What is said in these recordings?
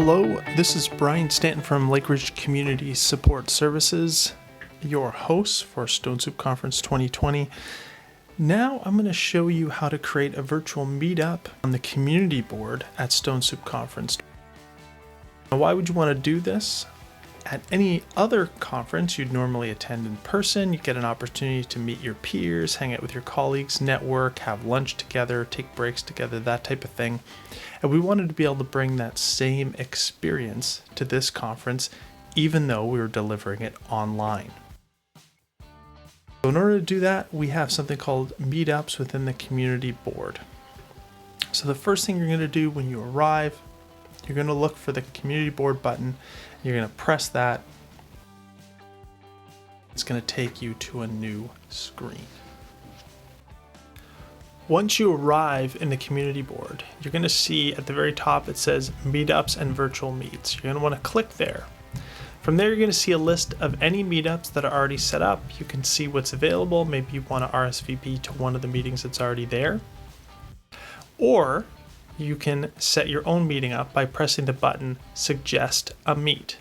Hello, this is Brian Stanton from Lake Ridge Community Support Services, your host for Stone Soup Conference 2020. Now I'm going to show you how to create a virtual meetup on the community board at Stone Soup Conference. Now, why would you want to do this? At any other conference you'd normally attend in person, you get an opportunity to meet your peers, hang out with your colleagues, network, have lunch together, take breaks together, that type of thing. And we wanted to be able to bring that same experience to this conference, even though we were delivering it online. So in order to do that, we have something called Meetups within the community board. So the first thing you're going to do when you arrive, you're going to look for the community board button. You're going to press that. It's going to take you to a new screen. Once you arrive in the community board, you're going to see at the very top it says Meetups and Virtual Meets. You're going to want to click there. From there, you're going to see a list of any meetups that are already set up. You can see what's available. Maybe you want to RSVP to one of the meetings that's already there. Or you can set your own meeting up by pressing the button Suggest a Meet.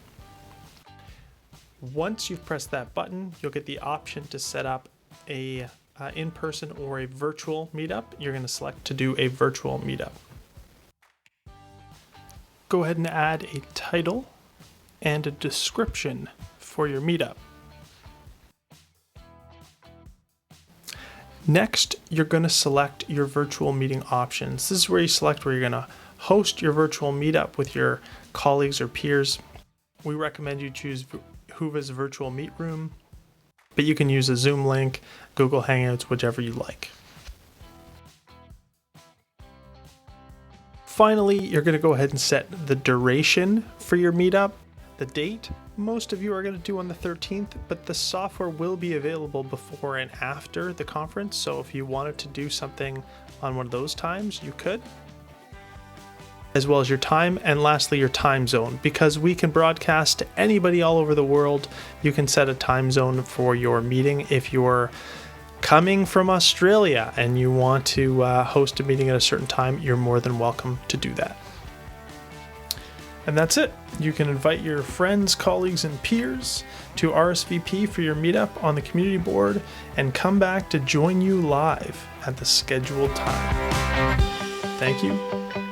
Once you've pressed that button, you'll get the option to set up a in-person or a virtual meetup. You're going to select to do a virtual meetup. Go ahead and add a title and a description for your meetup. Next, you're going to select your virtual meeting options. This is where you select where you're going to host your virtual meetup with your colleagues or peers. We recommend you choose Whova's virtual meet room, but you can use a Zoom link, Google Hangouts, whichever you like. Finally, you're going to go ahead and set the duration for your meetup. The date, most of you are going to do on the 13th, but the software will be available before and after the conference. So if you wanted to do something on one of those times, you could. As well as your time, and lastly, your time zone. Because we can broadcast to anybody all over the world, you can set a time zone for your meeting. If you're coming from Australia and you want to host a meeting at a certain time, you're more than welcome to do that. And that's it. You can invite your friends, colleagues, and peers to RSVP for your meetup on the community board and come back to join you live at the scheduled time. Thank you